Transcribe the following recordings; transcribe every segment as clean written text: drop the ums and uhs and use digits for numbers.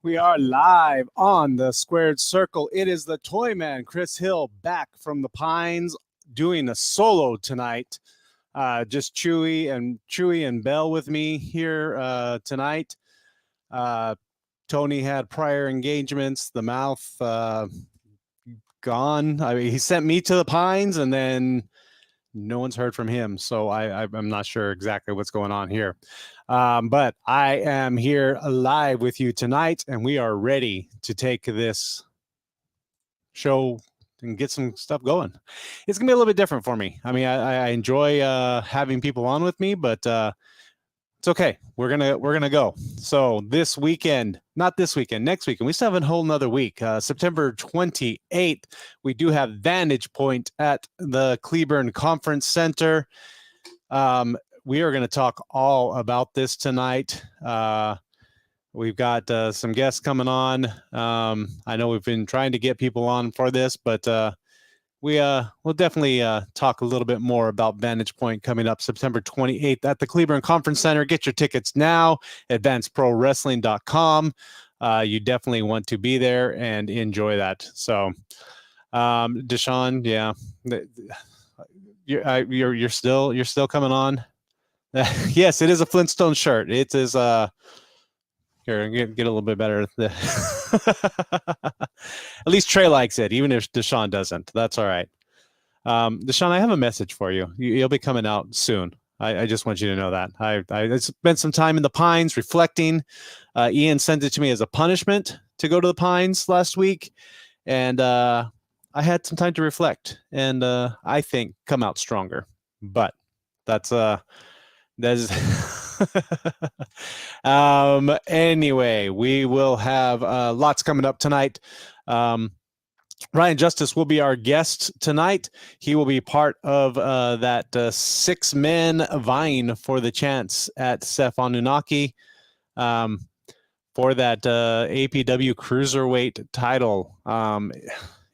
We are live on the Squared Circle. It is the Toy Man, Chris Hill, back from the Pines, doing a solo tonight. Just Chewy and Bell with me here tonight. Tony had prior engagements. The mouth gone. I mean, he sent me to the Pines, and then no one's heard from him. So I'm not sure exactly what's going on here. But I am here live with you tonight, and we are ready to take this show and get some stuff going. It's gonna be a little bit different for me. I mean, I enjoy having people on with me, but it's okay. We're gonna go. So this weekend, not this weekend, next weekend, we still have a whole nother week. September 28th, we do have Vantage Point at the Cleburne Conference Center. We are going to talk all about this tonight. We've got some guests coming on. I know we've been trying to get people on for this, but we'll definitely talk a little bit more about Vantage Point coming up September 28th at the Cleburne Conference Center. Get your tickets now at advancedprowrestling.com. You definitely want to be there and enjoy that. So, Deshaun, yeah, you're still coming on. Yes, it is a Flintstone shirt. It is here, get a little bit better. At least Trey likes it, even if Deshaun doesn't. That's all right. Deshaun, I have a message for you. You'll be coming out soon. I just want you to know that. I spent some time in the Pines reflecting. Ian sent it to me as a punishment to go to the Pines last week, and I had some time to reflect, and I think come out stronger. But that's anyway, we will have lots coming up tonight. Ryan Justice will be our guest tonight. He will be part of that 6 men vying for the chance at Seth Anunnaki for that APW Cruiserweight title.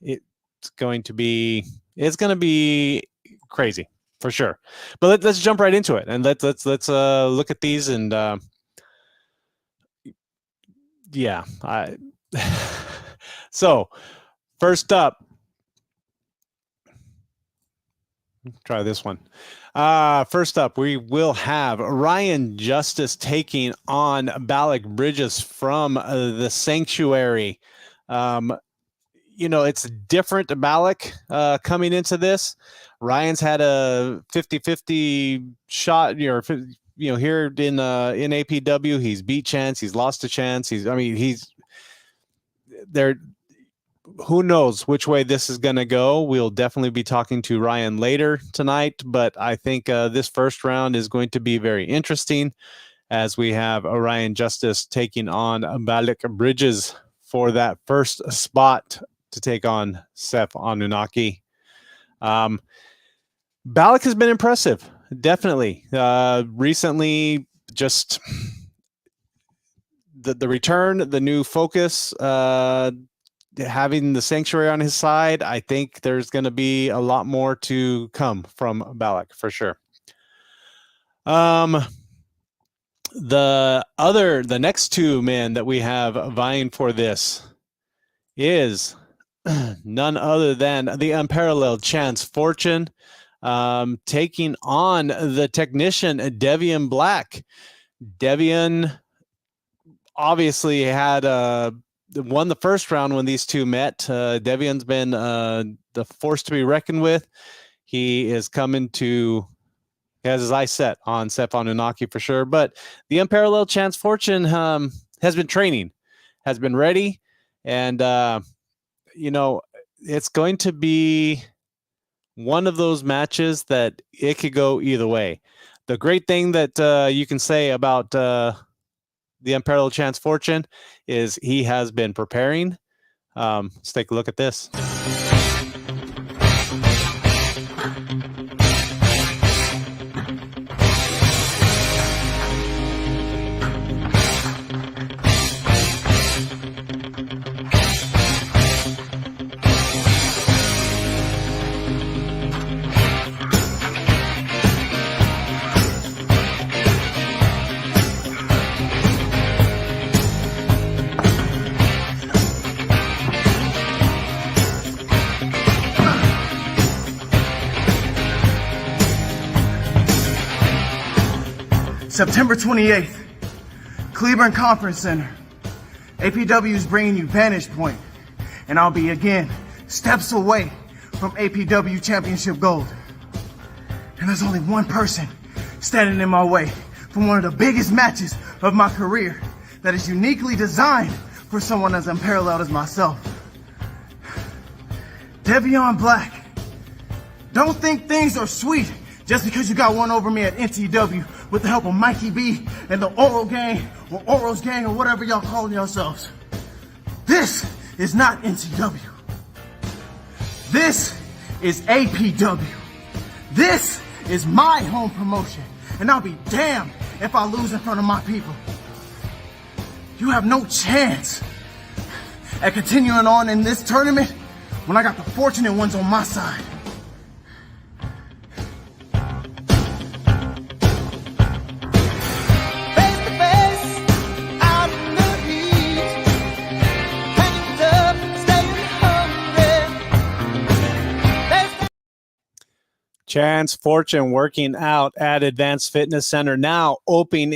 It's going to be crazy. For sure, but let's jump right into it, and let's look at these, and yeah, so first up, try this one. First up, we will have Ryan Justice taking on Balak Bridges from the Sanctuary. It's different Balak coming into this. Ryan's had a 50-50 shot, here in APW. He's beat Chance. He's lost to Chance. He's there. Who knows which way this is going to go? We'll definitely be talking to Ryan later tonight, but I think this first round is going to be very interesting as we have Ryan Justice taking on Balak Bridges for that first spot to take on Seth Anunnaki. Balak has been impressive, definitely. Recently, just the return, the new focus, having the Sanctuary on his side, I think there's going to be a lot more to come from Balak for sure. The next 2 men that we have vying for this is none other than the unparalleled Chance Fortune, taking on the technician Devian Black. Devian obviously had won the first round when these two met. Devian's been the force to be reckoned with. He is coming to has his eyes set on Seth Anunnaki for sure. But the unparalleled Chance Fortune has been training, has been ready, and it's going to be one of those matches that it could go either way. The great thing that you can say about the unparalleled Chance Fortune is he has been preparing. Let's take a look at this. September 28th, Cleburne Conference Center. APW is bringing you Vantage Point, and I'll be again steps away from APW Championship Gold. And there's only one person standing in my way from one of the biggest matches of my career that is uniquely designed for someone as unparalleled as myself. Devion Black. Don't think things are sweet just because you got one over me at NTW with the help of Mikey B and the Oral Gang or Orals Gang or whatever y'all calling yourselves. This is not NTW. This is APW. This is my home promotion, and I'll be damned if I lose in front of my people. You have no chance at continuing on in this tournament when I got the fortunate ones on my side. Chance Fortune working out at Advanced Fitness Center, now opened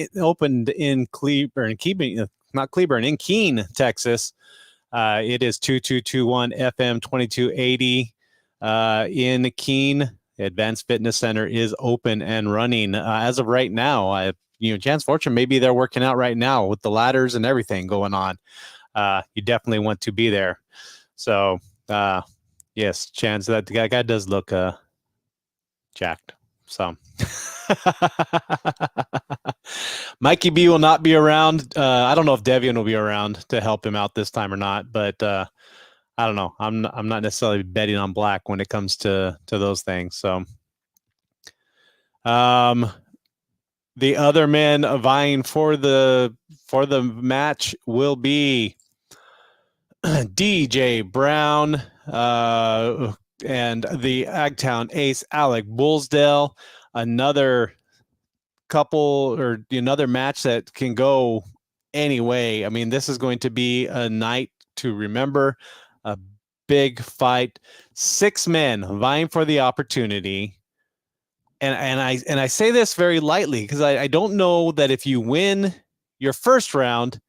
in Cleburne, in Keene, Texas. It is 2221 FM 2280 in Keene. Advanced Fitness Center is open and running as of right now. Chance Fortune may be there working out right now with the ladders and everything going on. You definitely want to be there. So yes, Chance, that guy does look jacked. So Mikey B will not be around. I don't know if Devian will be around to help him out this time or not, but I don't know. I'm not necessarily betting on Black when it comes to those things. So the other men vying for the match will be DJ Brown, and the Agtown ace Alec Bullsdale. Another match that can go any way. I mean, this is going to be a night to remember, a big fight. 6 men vying for the opportunity. And I say this very lightly because I don't know that if you win your first round,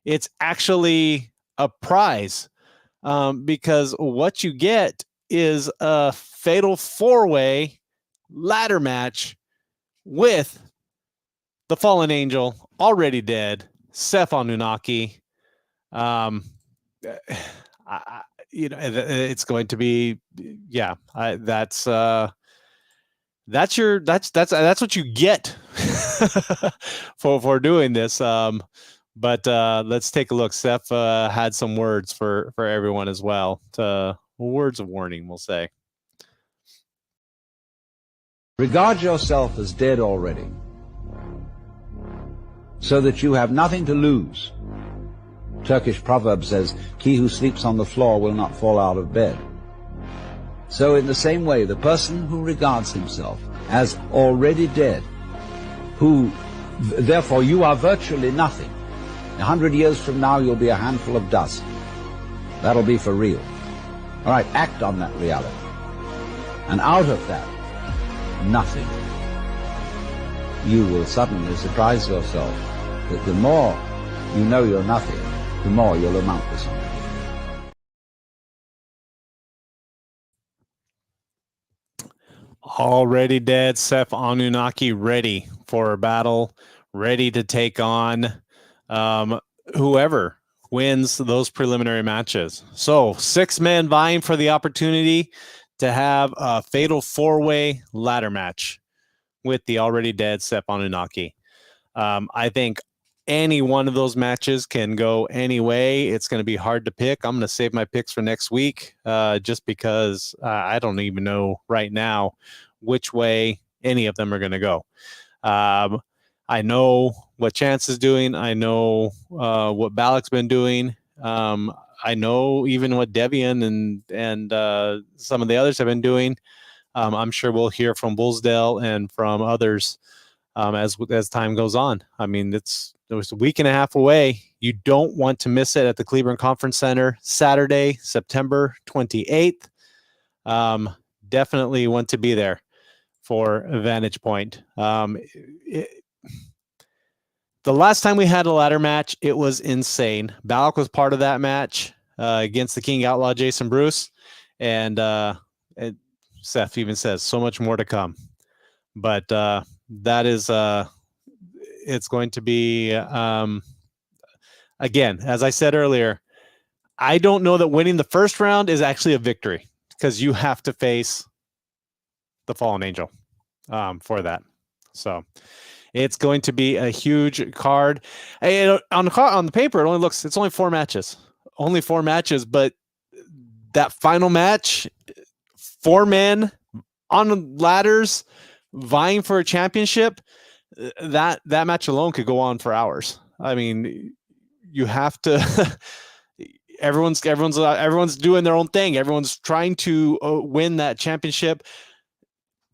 it's actually a prize, because what you get is a fatal 4-way ladder match with the fallen angel, already dead, Seth Anunnaki. It's going to be, that's what you get for doing this. But let's take a look. Seth had some words for everyone as well. Words of warning, we'll say. Regard yourself as dead already, so that you have nothing to lose. Turkish proverb says, "He who sleeps on the floor will not fall out of bed." So in the same way, the person who regards himself as already dead, therefore you are virtually nothing. 100 years from now, you'll be a handful of dust. That'll be for real. All right, act on that reality. And out of that, nothing. You will suddenly surprise yourself that the more you know you're nothing, the more you'll amount to something. Already dead, Seth Anunnaki ready for a battle, ready to take on whoever wins those preliminary matches. So 6 men vying for the opportunity to have a fatal 4-way ladder match with the already dead Seth Anunnaki. I think any one of those matches can go any way. It's going to be hard to pick. I'm going to save my picks for next week, just because I don't even know right now which way any of them are going to go. I know what Chance is doing. I know what Balak's been doing. I know even what Devian and some of the others have been doing. I'm sure we'll hear from Bullsdale and from others as time goes on. I mean, it was a week and a half away. You don't want to miss it at the Cleburne Conference Center, Saturday, September 28th. Definitely want to be there for Vantage Point. the last time we had a ladder match, it was insane. Balak was part of that match against the King Outlaw Jason Bruce, and Seth even says so much more to come. But that is it's going to be again, as I said earlier, I don't know that winning the first round is actually a victory because you have to face the Fallen Angel for that. So it's going to be a huge card. On the paper, it's only 4 matches. Only 4 matches, but that final match, 4 men on ladders vying for a championship, that match alone could go on for hours. I mean, you have to everyone's doing their own thing. Everyone's trying to win that championship.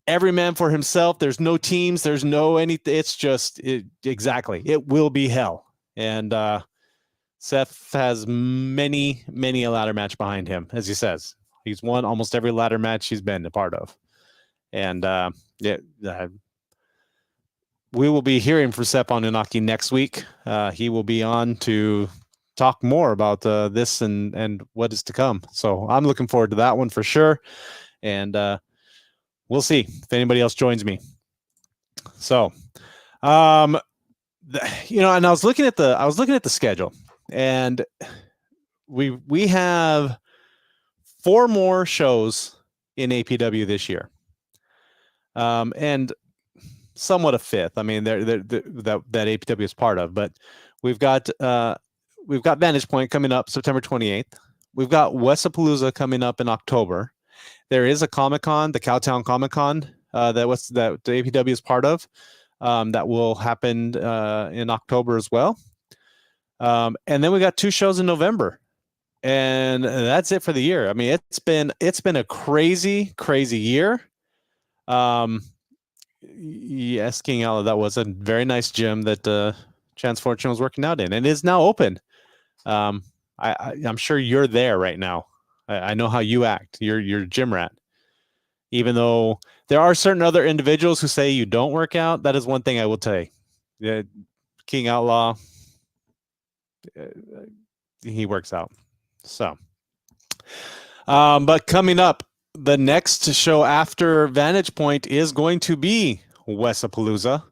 Every man for himself. There's no teams. There's no anything. It's just exactly. It will be hell. And Seth has many a ladder match behind him, as he says. He's won almost every ladder match he's been a part of. And we will be hearing from Sepp Anunnaki next week. He will be on to talk more about this and what is to come. So I'm looking forward to that one for sure. And we'll see if anybody else joins me. So, and I was looking at the schedule, and we have 4 more shows in APW this year, and somewhat a 5th. I mean, that APW is part of, but we've got Vantage Point coming up September 28th. We've got Wesapalooza coming up in October. There is a Comic-Con, the Cowtown Comic-Con, that the APW is part of, that will happen in October as well. And then we got 2 shows in November, and that's it for the year. I mean, it's been a crazy year. Yes, King Outlaw, that was a very nice gym that Chance Fortune was working out in, and is now open. I'm sure you're there right now. I know how you act. You're a gym rat. Even though there are certain other individuals who say you don't work out, that is one thing I will tell you. King Outlaw, he works out. So, but coming up, the next show after Vantage Point is going to be Wesapalooza.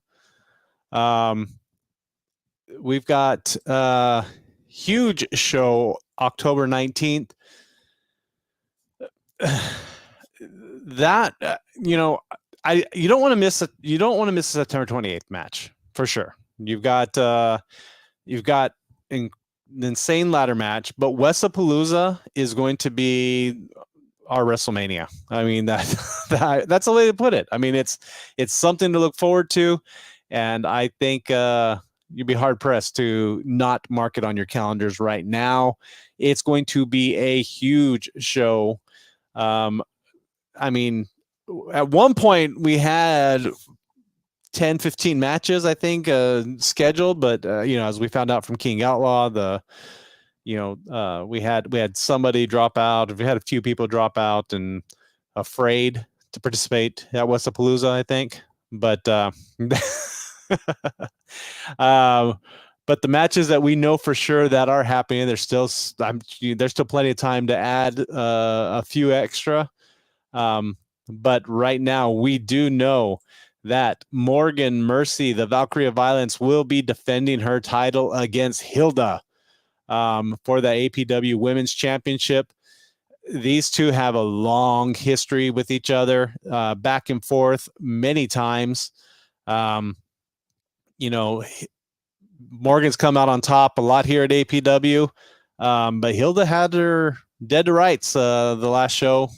We've got a huge show October 19th. That you don't want to miss it. You don't want to miss the September 28th match for sure. You've got an insane ladder match, but Wesapalooza is going to be our WrestleMania. I mean, that's the way to put it. I mean, it's something to look forward to, and I think you'd be hard pressed to not mark it on your calendars right now. It's going to be a huge show. I mean, at one point we had 10, 15 matches, I think, scheduled, but as we found out from King Outlaw, we had somebody drop out. We had a few people drop out and afraid to participate at Wesapalooza, I think. But but the matches that we know for sure that are happening, there's still plenty of time to add a few extra. But right now we do know that Morgan Mercy, the Valkyrie of Violence, will be defending her title against Hilda for the APW Women's Championship. These two have a long history with each other, back and forth many times. Morgan's come out on top a lot here at APW, but Hilda had her dead to rights the last show.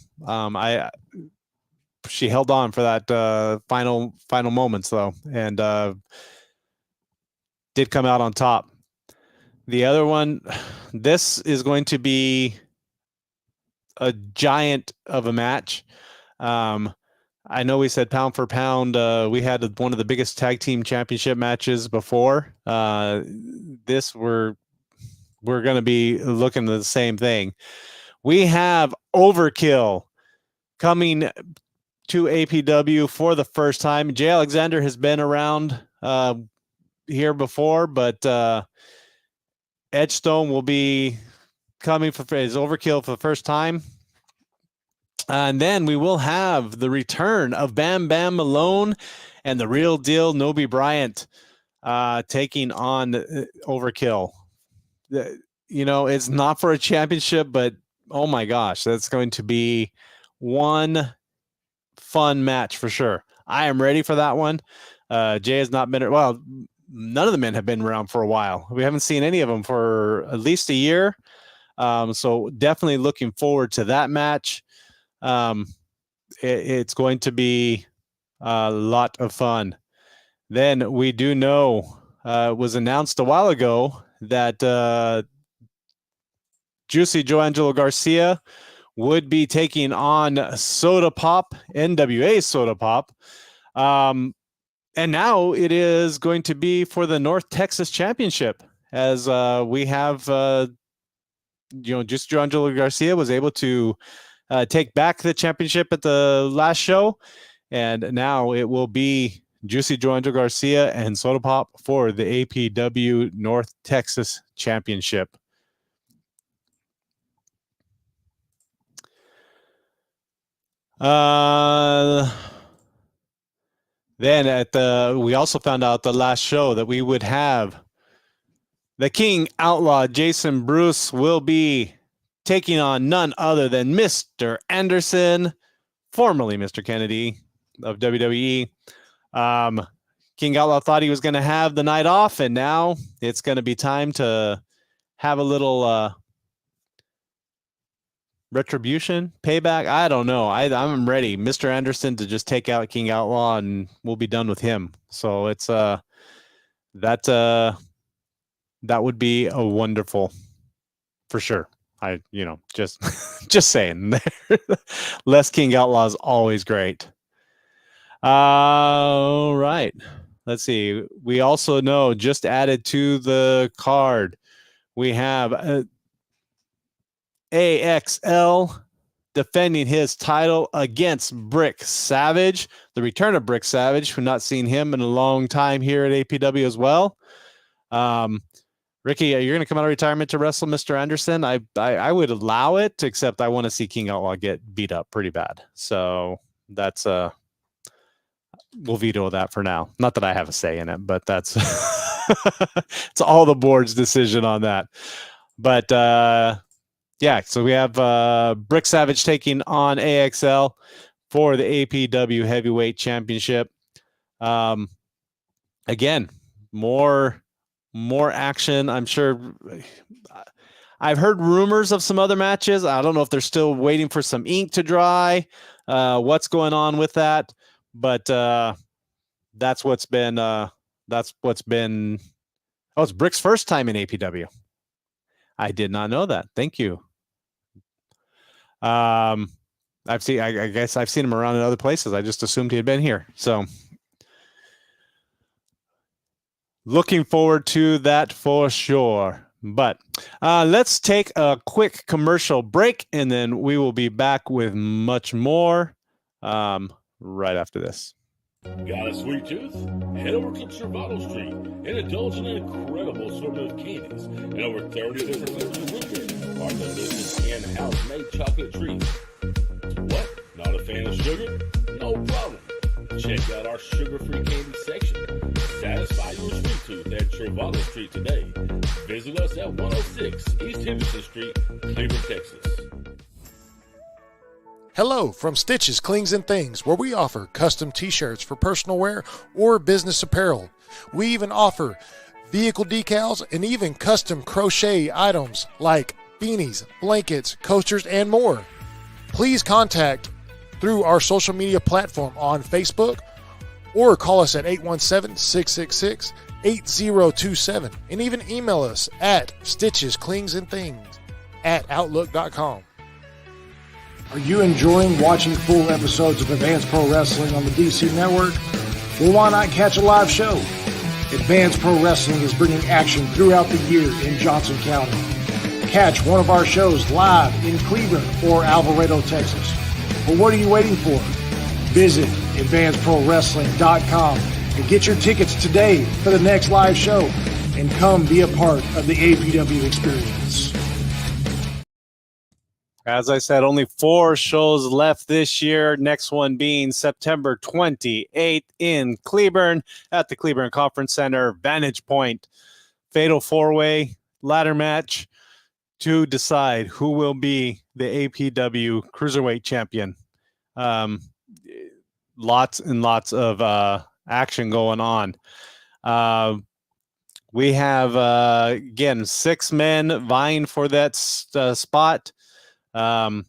She held on for that final moments though, and did come out on top. The other one, this is going to be a giant of a match. I know we said pound for pound, we had one of the biggest tag team championship matches before. This we're going to be looking at the same thing. We have Overkill coming to APW for the first time. Jay Alexander has been around here before, but Edgestone will be coming for his Overkill for the first time. And then we will have the return of Bam Bam Malone and the Real Deal Nobi Bryant taking on Overkill. It's not for a championship, but oh my gosh, that's going to be one fun match for sure. I am ready for that one. Jay has not been, well, none of the men have been around for a while. We haven't seen any of them for at least a year. So definitely looking forward to that match. It's going to be a lot of fun. Then we do know, it was announced a while ago that Juicy Joangelo Garcia would be taking on Soda Pop, NWA Soda Pop. And now it is going to be for the North Texas Championship, as we have, Juicy Joangelo Garcia was able to take back the championship at the last show. And now it will be Juicy Joangelo Garcia and Soda Pop for the APW North Texas Championship. Then we also found out the last show that we would have the King Outlaw Jason Bruce will be taking on none other than Mr. Anderson, formerly Mr. Kennedy of WWE. King Outlaw thought he was going to have the night off, and now it's going to be time to have a little retribution, payback. I don't know. I'm ready, Mr. Anderson, to just take out King Outlaw, and we'll be done with him. So it's that would be a wonderful, for sure. Just just saying. Less King Outlaw is always great. All right. Let's see. We also know, just added to the card, we have AXL defending his title against Brick Savage. The return of Brick Savage. We've not seen him in a long time here at APW as well. Ricky, you're going to come out of retirement to wrestle Mr. Anderson? I would allow it, except I want to see King Outlaw get beat up pretty bad. So that's we'll veto that for now. Not that I have a say in it, but that's it's all the board's decision on that. But yeah, so we have Brick Savage taking on AXL for the APW Heavyweight Championship. Again, more action. I'm sure I've heard rumors of some other matches. I don't know if they're still waiting for some ink to dry. What's going on with that? But that's what's been oh, it's Brick's first time in APW. I did not know that. Thank you. I guess I've seen him around in other places. I just assumed he had been here. So looking forward to that for sure. But let's take a quick commercial break, and then we will be back with much more right after this. Got a sweet tooth? Head over to Travato Street and indulge in an incredible assortment of candies and over 30 different flavors of blueberry. Our delicious in-house made chocolate treats. What? Not a fan of sugar? No problem. Check out our sugar-free candy section. Satisfy your sweet tooth at Travato Street today. Visit us at 106 East Henderson Street, Cleburne, Texas. Hello from Stitches, Clings, and Things, where we offer custom t-shirts for personal wear or business apparel. We even offer vehicle decals and even custom crochet items like beanies, blankets, coasters, and more. Please contact through our social media platform on Facebook or call us at 817-666-8027 and even email us at stitchesclingsandthings@outlook.com. Are you enjoying watching full episodes of Advanced Pro Wrestling on the DC Network? Well, why not catch a live show? Advanced Pro Wrestling is bringing action throughout the year in Johnson County. Catch one of our shows live in Cleburne or Alvarado, Texas. But what are you waiting for? Visit AdvancedProWrestling.com And get your tickets today for the next live show and come be a part of the APW experience. As I said, only 4 shows left this year. Next one being September 28th in Cleburne at the Cleburne Conference Center. Vantage Point, fatal 4-way ladder match to decide who will be the APW Cruiserweight Champion. Lots and lots of action going on. We have, again, 6 men vying for that spot. Got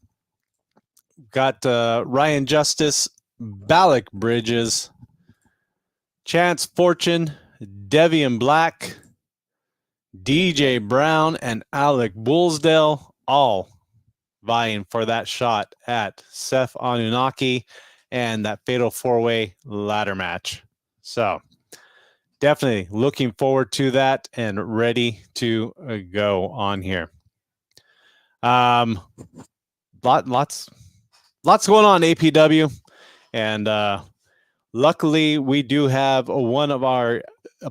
Ryan Justice, Balak Bridges, Chance Fortune, Devian Black, DJ Brown, and Alec Bullsdale, all vying for that shot at Seth Anunnaki and that fatal 4-way ladder match. So definitely looking forward to that and ready to go on here. Lots going on APW, and luckily we do have one of our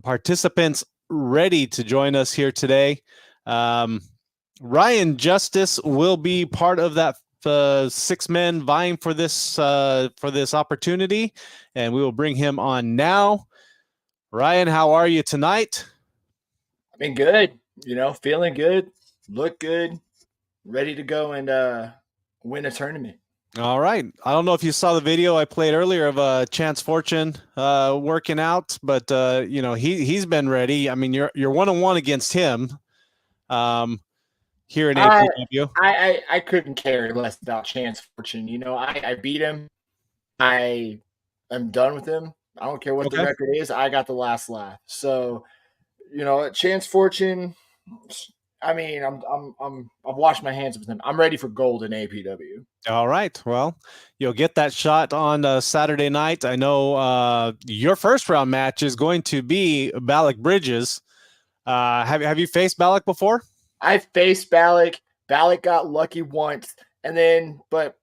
participants ready to join us here today. Ryan Justice will be part of that 6 men vying for this opportunity, and we will bring him on now. Ryan, how are you tonight? I've been good, feeling good, look good, ready to go and win a tournament. All right. I don't know if you saw the video I played earlier of Chance Fortune working out, but he's been ready. I mean, you're 1-on-1 against him here in APW. I couldn't care less about Chance Fortune. I beat him. I am done with him. I don't care what the record is. I got the last laugh. So, Chance Fortune. I mean, I've washed my hands with him. I'm ready for gold in APW. All right. Well, you'll get that shot on Saturday night. I know your first round match is going to be Balak Bridges. Have you faced Balak before? I faced Balak. Balak got lucky once, but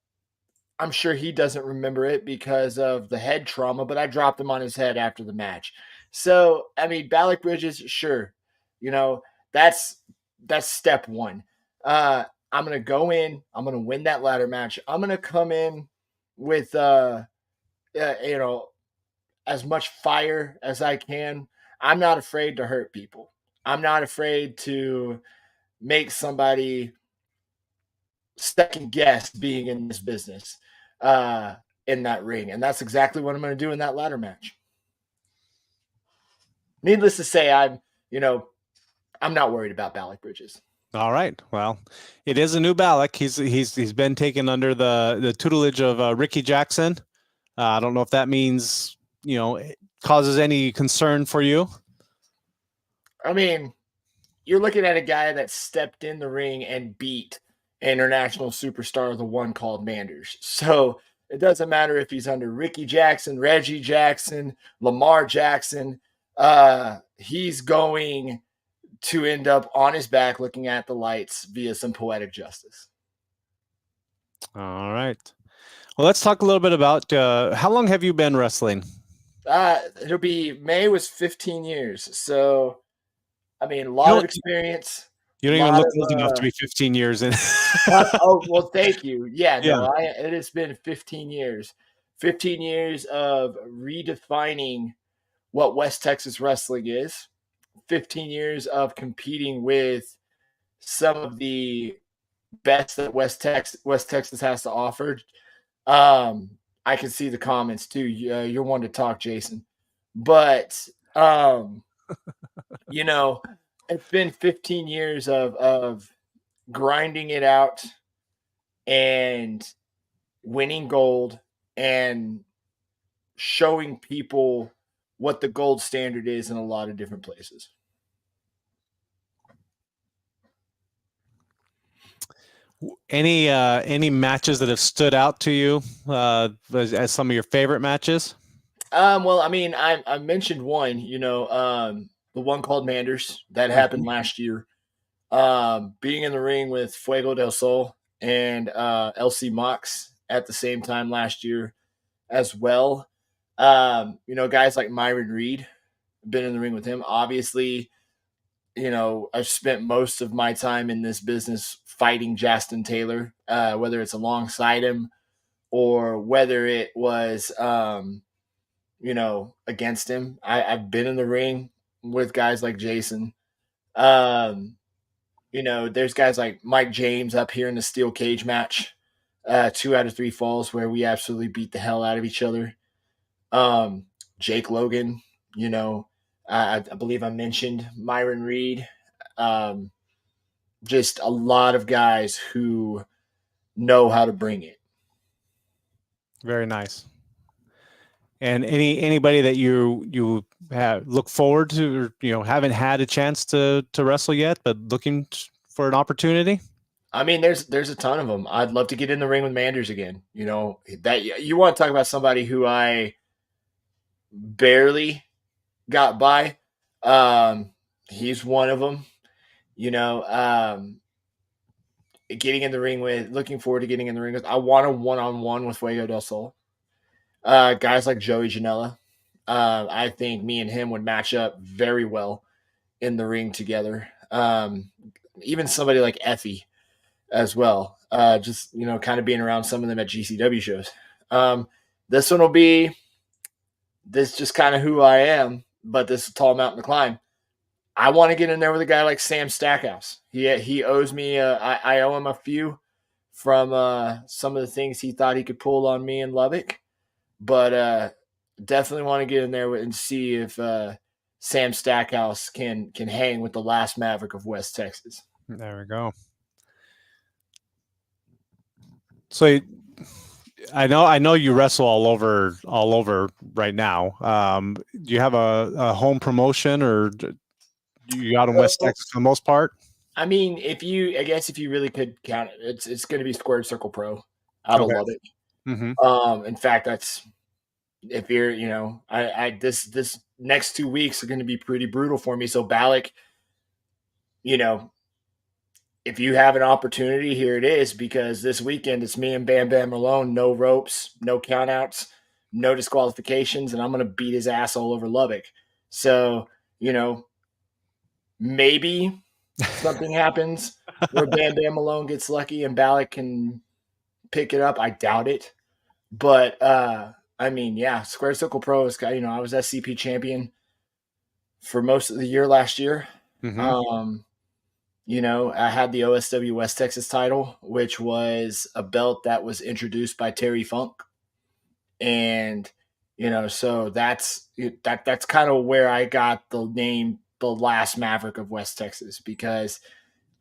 I'm sure he doesn't remember it because of the head trauma. But I dropped him on his head after the match. So I mean, Balak Bridges, sure, that's step one. I'm going to go in. I'm going to win that ladder match. I'm going to come in with, as much fire as I can. I'm not afraid to hurt people. I'm not afraid to make somebody second guess being in this business in that ring. And that's exactly what I'm going to do in that ladder match. Needless to say, I'm not worried about Balak Bridges. All right. Well, it is a new Balak. He's been taken under the tutelage of Ricky Jackson. I don't know if that means it causes any concern for you. I mean, you're looking at a guy that stepped in the ring and beat international superstar, the one called Manders. So it doesn't matter if he's under Ricky Jackson, Reggie Jackson, Lamar Jackson. He's going to end up on his back looking at the lights via some poetic justice. All right. Well, let's talk a little bit about how long have you been wrestling? It'll be May was 15 years. So, I mean, a lot of experience. You don't even look old enough to be 15 years in. Oh, well, thank you. Yeah, Yeah. no, it has been 15 years. 15 years of redefining what West Texas wrestling is. 15 years of competing with some of the best that West Texas has to offer. I can see the comments too. You're one to talk, Jason. But it's been 15 years of grinding it out and winning gold and showing people what the gold standard is in a lot of different places. Any matches that have stood out to you as some of your favorite matches? Well, I mean, I mentioned one, the one called Manders that happened last year. Being in the ring with Fuego del Sol and LC Mox at the same time last year as well. Guys like Myron Reed, been in the ring with him. Obviously, I've spent most of my time in this business fighting Justin Taylor, whether it's alongside him or whether it was, against him. I've been in the ring with guys like Jason. Um, there's guys like Mike James up here in the steel cage match, 2 out of 3 falls where we absolutely beat the hell out of each other. Um, Jake Logan, I believe I mentioned Myron Reed. Um, just a lot of guys who know how to bring it. Very nice. And anybody that you have look forward to, or, haven't had a chance to wrestle yet, but looking for an opportunity? I mean, there's a ton of them. I'd love to get in the ring with Manders again. That you want to talk about somebody who I barely got by. He's one of them. Looking forward to getting in the ring with. I want a one-on-one with Fuego del Sol. Guys like Joey Janela. I think me and him would match up very well in the ring together. Even somebody like Effie as well. Just kind of being around some of them at GCW shows. This one will be just kind of who I am, but this is a tall mountain to climb. I want to get in there with a guy like Sam Stackhouse. He owes me. I owe him a few from some of the things he thought he could pull on me in Lubbock, but definitely want to get in there and see if Sam Stackhouse can hang with the last Maverick of West Texas. There we go. So I know you wrestle all over right now. Do you have a home promotion, or you out in West Texas for the most part? I mean, if you really could count it, it's going to be Squared Circle Pro out of Lubbock. Mm-hmm. In fact, that's if you're, this next 2 weeks are going to be pretty brutal for me. So Balak, if you have an opportunity, here it is, because this weekend it's me and Bam Bam alone, no ropes, no countouts, no disqualifications, and I'm going to beat his ass all over Lubbock. So, maybe something happens where Bam Bam Malone gets lucky and Balak can pick it up. I doubt it. But, I mean, yeah, Square Circle Pro is, I was SCP champion for most of the year last year. Mm-hmm. I had the OSW West Texas title, which was a belt that was introduced by Terry Funk. And, so that's kind of where I got the name, the last Maverick of West Texas, because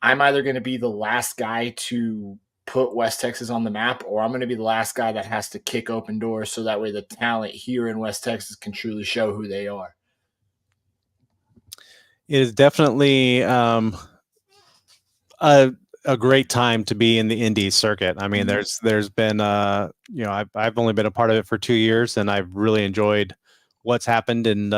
I'm either going to be the last guy to put West Texas on the map, or I'm going to be the last guy that has to kick open doors so that way the talent here in West Texas can truly show who they are. It is definitely a great time to be in the indie circuit. I mean, there's been I've only been a part of it for 2 years, and I've really enjoyed what's happened in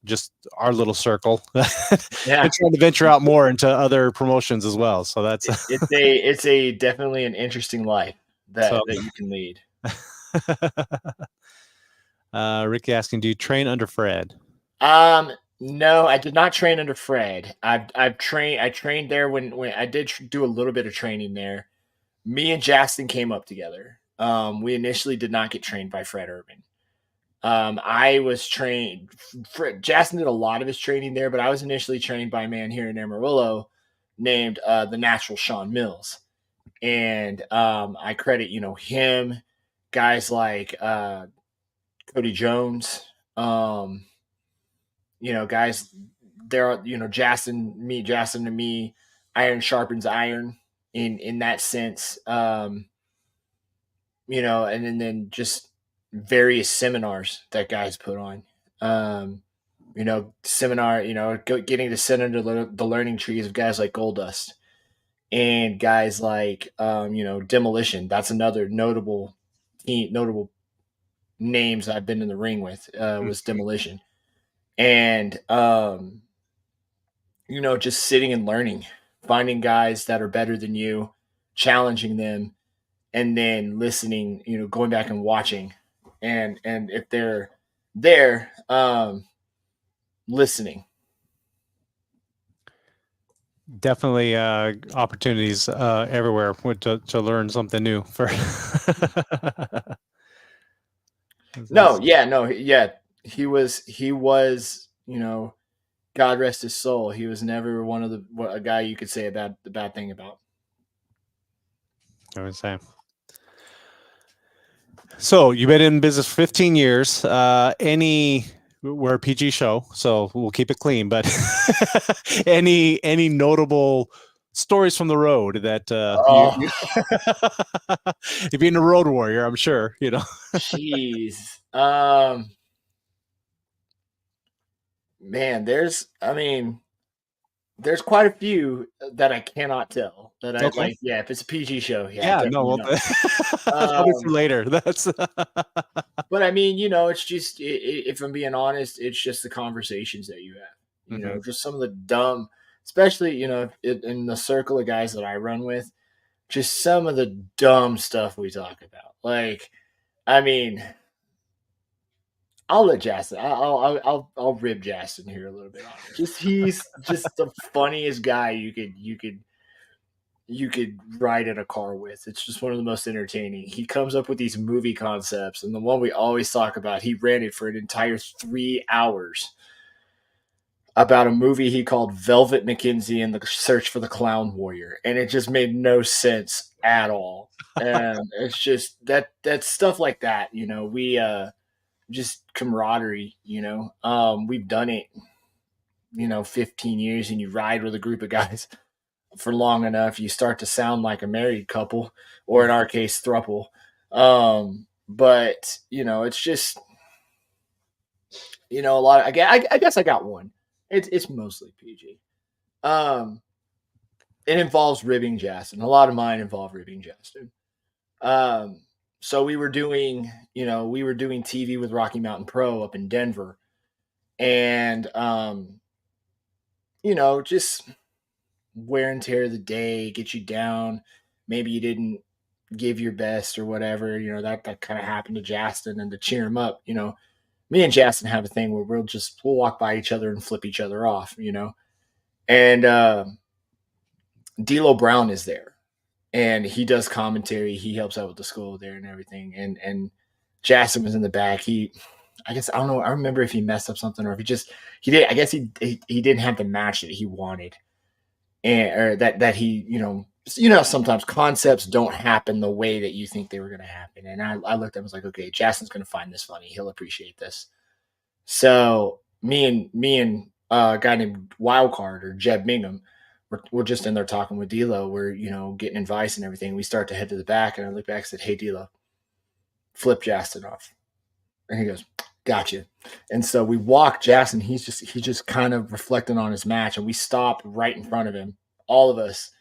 just our little circle. Yeah, and trying to venture out more into other promotions as well. So that's it's a definitely an interesting life that you can lead. Ricky asking, do you train under Fred? No, I did not train under Fred. I trained there when I did do a little bit of training there. Me and Justin came up together. We initially did not get trained by Fred Urban. I was trained. Justin did a lot of his training there, but I was initially trained by a man here in Amarillo named the Natural Sean Mills, and I credit him, guys like Cody Jones, guys. There are Justin and me. Iron sharpens iron in that sense. And then just various seminars that guys put on. Getting to sit under the learning trees of guys like Goldust and guys like Demolition. That's another notable names I've been in the ring with was Demolition. And just sitting and learning, finding guys that are better than you, challenging them, and then listening, going back and watching. And if they're there, listening. Definitely opportunities everywhere to learn something new. For No, yeah, no, yeah. He was, God rest his soul. He was never a guy you could say the bad thing about. I would say. So you've been in business for 15 years. We're a PG show, so we'll keep it clean. But any notable stories from the road that you you being a road warrior, I'm sure you know. Jeez. Man, there's quite a few that I cannot tell that I Okay. like. Yeah, if it's a PG show, yeah, Yeah. No. definitely Well, not. that'll be for Um, later. That's but I mean, it's just if I'm being honest, it's just the conversations that you have. Mhm. Just some of the dumb, especially in the circle of guys that I run with, just some of the dumb stuff we talk about. Like, I mean, I'll let Justin. I'll rib Justin here a little bit on it. He's just the funniest guy you could ride in a car with. It's just one of the most entertaining. He comes up with these movie concepts, and the one we always talk about, he ran it for an entire 3 hours about a movie he called Velvet McKenzie and the Search for the Clown Warrior, and it just made no sense at all. And it's just that stuff like that. We just camaraderie. We've done it. 15 years, and you ride with a group of guys for long enough, you start to sound like a married couple, or in our case, thruple. But it's just a lot. I guess I got one. It's mostly PG. Um, it involves ribbing Justin. A lot of mine involve ribbing Justin. Um, so we were doing TV with Rocky Mountain Pro up in Denver, and just wear and tear of the day, get you down. Maybe you didn't give your best or whatever. That kind of happened to Justin, and to cheer him up. Me and Justin have a thing where we'll walk by each other and flip each other off. And D'Lo Brown is there, and he does commentary. He helps out with the school there and everything. And Justin was in the back. I guess I don't know. I remember if he messed up something or if he did. I guess he didn't have the match that he wanted, and or that he sometimes concepts don't happen the way that you think they were going to happen. And I looked at him, I was like, okay, Justin's going to find this funny. He'll appreciate this. So me and a guy named Wildcard or Jeb Mingham, we're just in there talking with D'Lo. We're getting advice and everything. We start to head to the back, and I look back and said, hey D'Lo, flip Justin off. And he goes, gotcha. And so we walk Justin. He just kind of reflecting on his match, and we stop right in front of him. All of us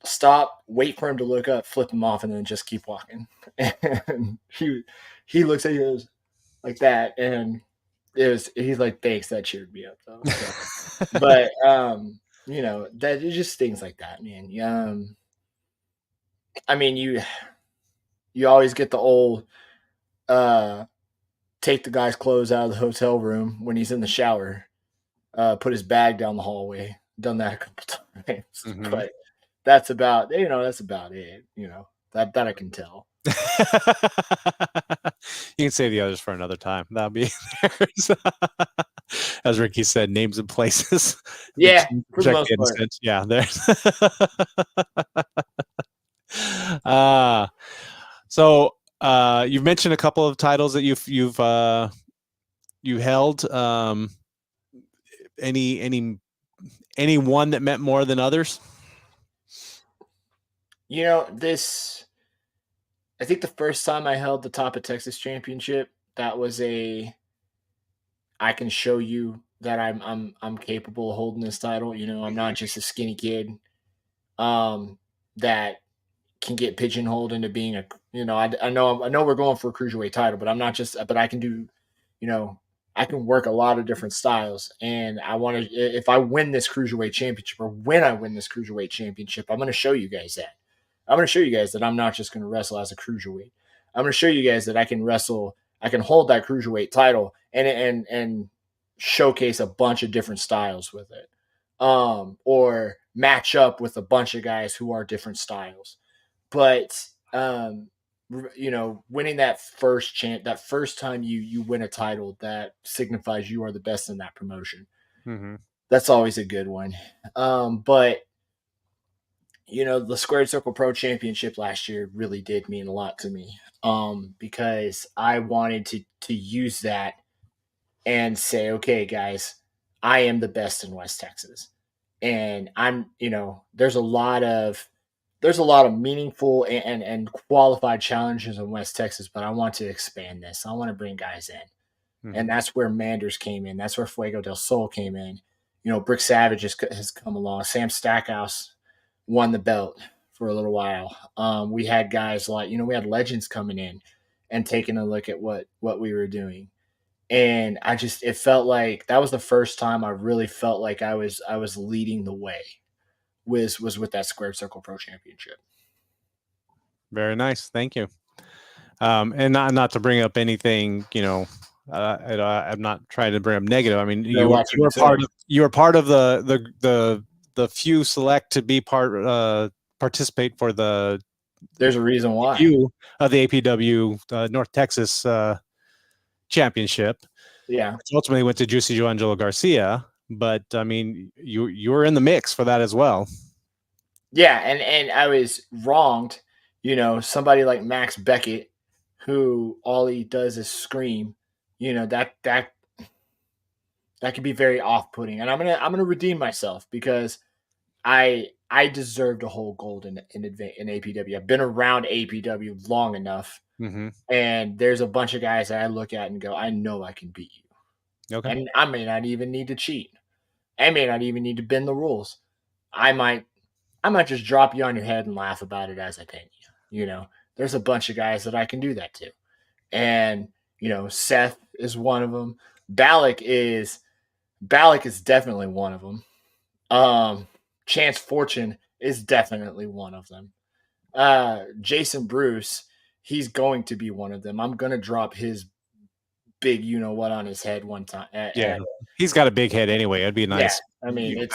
stop, wait for him to look up, flip him off, and then just keep walking. And he looks at you like that, and he's like, thanks, that cheered me up though. So, but that is just things like that, man. I mean, you always get the old take the guy's clothes out of the hotel room when he's in the shower, put his bag down the hallway. Done that a couple times, Mhm. but that's about it. That I can tell. You can save the others for another time. That'll be as Ricky said, names and places. Yeah, for the Check most the part. instant. Yeah, there's. uh so you've mentioned a couple of titles that you held. Any one that meant more than others? I think the first time I held the Top of Texas Championship, that was I can show you that I'm capable of holding this title. I'm not just a skinny kid that can get pigeonholed into being I know we're going for a cruiserweight title, but I'm not just but I can do I can work a lot of different styles, and I want to if I win this cruiserweight championship, or when I win this cruiserweight championship, I'm going to show you guys that. I'm going to show you guys that I'm not just going to wrestle as a cruiserweight. I'm going to show you guys that I can wrestle I can hold that cruiserweight title and showcase a bunch of different styles with it, or match up with a bunch of guys who are different styles. But winning that that first time you win a title that signifies you are the best in that promotion. Mm-hmm. That's always a good one. But the Squared Circle Pro Championship last year really did mean a lot to me, because I wanted to use that and say, okay, guys, I am the best in West Texas. And I'm, there's a lot of meaningful and qualified challenges in West Texas, but I want to expand this. I want to bring guys in. Mm-hmm. And that's where Manders came in. That's where Fuego del Sol came in. Brick Savage has come along. Sam Stackhouse won the belt for a little while. We had guys like, we had legends coming in and taking a look at what we were doing. And it felt like that was the first time I really felt like I was leading the way was with that Squared Circle Pro Championship. Very nice. Thank you. And not to bring up anything, I'm not trying to bring up negative. I mean, you were part of the few select to be participate for the. There's a reason why. Few of the APW North Texas championship. Yeah. Which ultimately went to Juicy Joe Angelo Garcia, but I mean, you were in the mix for that as well. Yeah, and I was wronged. Somebody like Max Beckett, who all he does is scream. That can be very off-putting, and I'm gonna redeem myself because I deserved a whole gold in APW. I've been around APW long enough, and there's a bunch of guys that I look at and go, I know I can beat you. Okay, and I may not even need to cheat. I may not even need to bend the rules. I might just drop you on your head and laugh about it as I pin you. There's a bunch of guys that I can do that to. And, Seth is one of them. Balak is definitely one of them. Chance Fortune is definitely one of them. Jason Bruce, he's going to be one of them. I'm going to drop his big what on his head one time. He's got a big head anyway. It'd be nice. Yeah, I mean,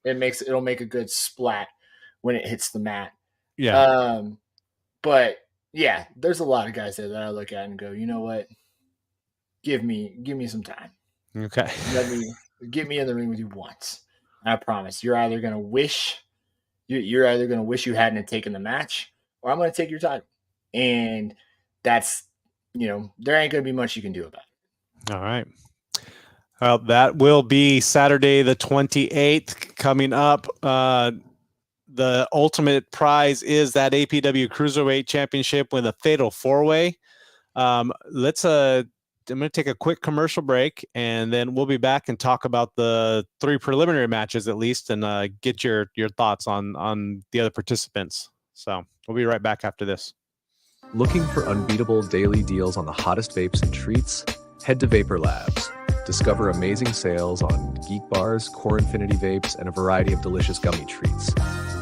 it'll make a good splat when it hits the mat. Yeah. But yeah, there's a lot of guys there that I look at and go, you know what? Give me some time. Okay. Get me in the ring with you once. I promise. You're either gonna wish you hadn't taken the match, or I'm gonna take your title. And that's there ain't gonna be much you can do about it. All right. Well, that will be Saturday the 28th coming up. The ultimate prize is that APW Cruiserweight Championship with a fatal four-way. I'm going to take a quick commercial break, and then we'll be back and talk about the 3 preliminary matches at least, and get your thoughts on the other participants. So we'll be right back after this. Looking for unbeatable daily deals on the hottest vapes and treats? Head to Vapor Labs. Discover amazing sales on Geek Bars, Core Infinity Vapes, and a variety of delicious gummy treats.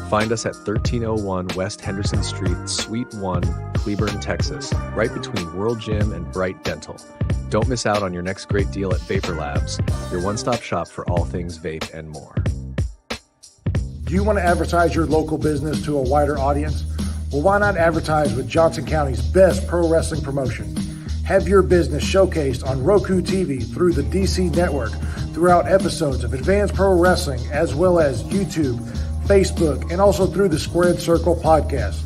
Find us at 1301 West Henderson Street, Suite 1, Cleburne, Texas, right between World Gym and Bright Dental. Don't miss out on your next great deal at Vapor Labs, your one-stop shop for all things vape and more. Do you want to advertise your local business to a wider audience? Well, why not advertise with Johnson County's best pro wrestling promotion? Have your business showcased on Roku TV through the DC Network throughout episodes of Advanced Pro Wrestling, as well as YouTube, Facebook, and also through the Squared Circle podcast.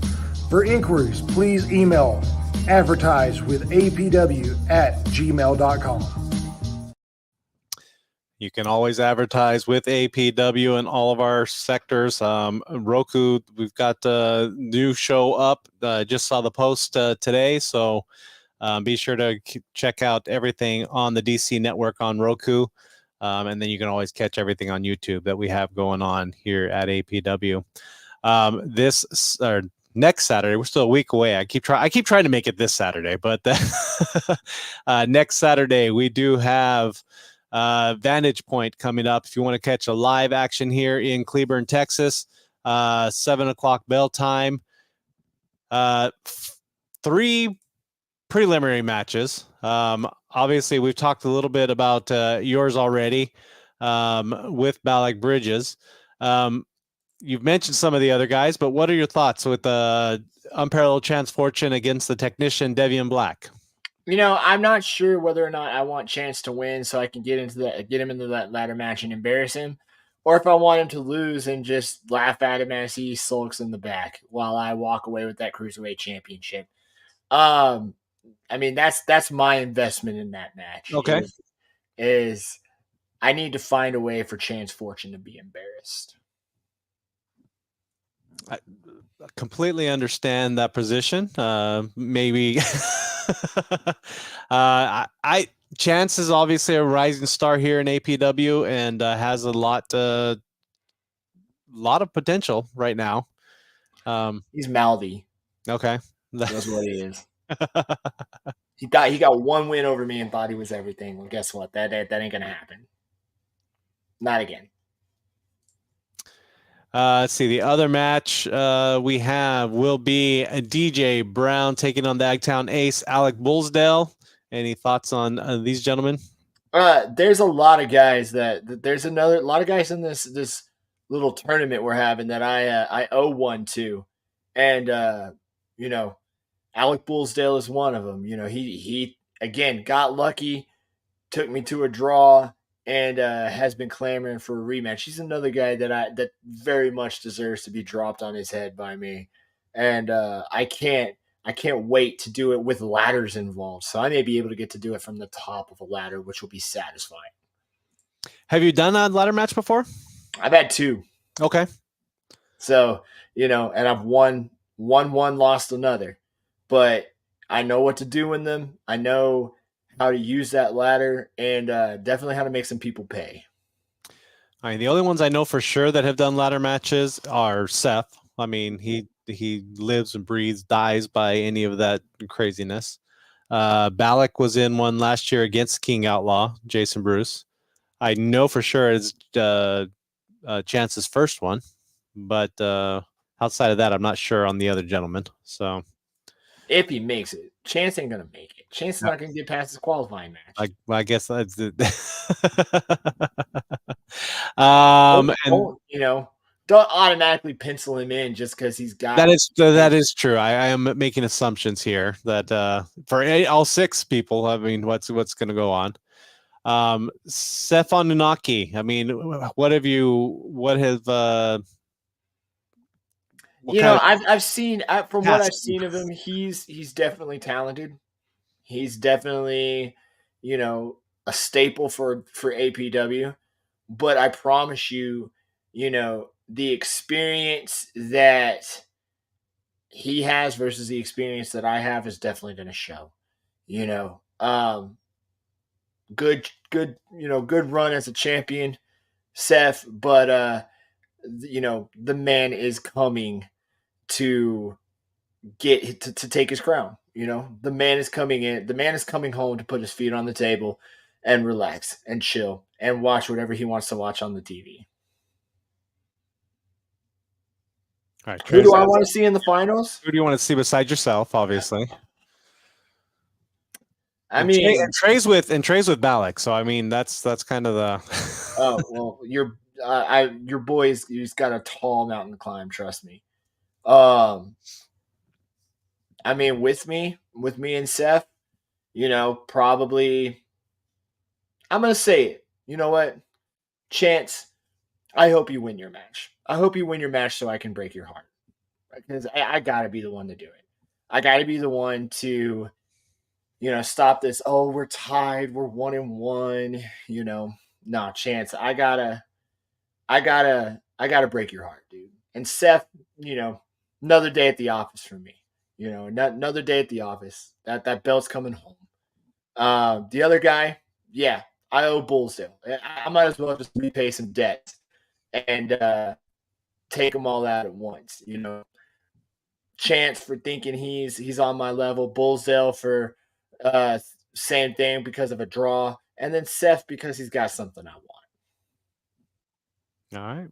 For inquiries, please email advertisewithapw@gmail.com. You can always advertise with APW in all of our sectors. Roku, we've got a new show up. Just saw the post today, so be sure to check out everything on the DC Network on Roku. And then you can always catch everything on YouTube that we have going on here at APW. Next Saturday, we're still a week away. I keep trying to make it this Saturday, but next Saturday we do have Vantage Point coming up. If you want to catch a live action here in Cleburne, Texas, 7:00 bell time. 3 preliminary matches. Obviously, we've talked a little bit about yours already with Balak Bridges. You've mentioned some of the other guys, but what are your thoughts with the unparalleled Chance Fortune against the technician Devian Black? I'm not sure whether or not I want Chance to win so I can get him into that ladder match and embarrass him, or if I want him to lose and just laugh at him as he sulks in the back while I walk away with that cruiserweight championship. That's my investment in that match. Okay. Is I need to find a way for Chance Fortune to be embarrassed. I completely understand that position. Maybe Chance is obviously a rising star here in APW and has a lot of potential right now. He's mouthy. Okay, That's what he is. He got one win over me and thought he was everything. Well, guess what? That ain't gonna happen. Not again. Let's see. The other match we have will be DJ Brown taking on the Agtown Ace, Alec Bullsdale. Any thoughts on these gentlemen? There's a lot of guys there's a lot of guys in this little tournament we're having that I owe one to, and Alec Bullsdale is one of them. He again got lucky, took me to a draw, and has been clamoring for a rematch. He's another guy that very much deserves to be dropped on his head by me, and I can't wait to do it with ladders involved. So I may be able to get to do it from the top of a ladder, which will be satisfying. Have you done a ladder match before? I've had 2. Okay. So, and I've won one, lost another, but I know what to do in them. I know how to use that ladder, and definitely how to make some people pay. I mean, the only ones I know for sure that have done ladder matches are Seth. I mean, he lives and breathes, dies by any of that craziness. Balak was in one last year against King Outlaw, Jason Bruce. I know for sure it's Chance's first one, but outside of that, I'm not sure on the other gentleman. So if he makes it, Chance ain't gonna make it. Chance is not gonna get past his qualifying match. I guess that's it. Don't automatically pencil him in just because he's got. That is true. I am making assumptions here that for all 6 people, I mean, what's going to go on? Seth Anunnaki. I mean, I've seen from what I've seen of him, he's definitely talented. He's definitely, a staple for APW. But I promise you, the experience that he has versus the experience that I have is definitely going to show. Good run as a champion, Seth, but the man is coming to get to take his crown. The man is coming in. The man is coming home to put his feet on the table and relax and chill and watch whatever he wants to watch on the TV. All right, who do I want to see in the finals? Who do you want to see besides yourself? Obviously, Trey's with Balak, so I mean that's kind of the. Oh well, your boy's he's got a tall mountain to climb. Trust me. With me and Seth, probably. I'm gonna say it. You know what, Chance? I hope you win your match. I hope you win your match so I can break your heart. Because I gotta be the one to do it. I gotta be the one to, stop this. Oh, we're tied. We're 1-1. No, Chance. I gotta break your heart, dude. And Seth, another day at the office for me. Another day at the office. That belt's coming home. The other guy, yeah, I owe Bullsdale. I might as well just repay some debts and take them all out at once. Chance for thinking he's on my level. Bullsdale for same thing because of a draw, and then Seth because he's got something I want. All right.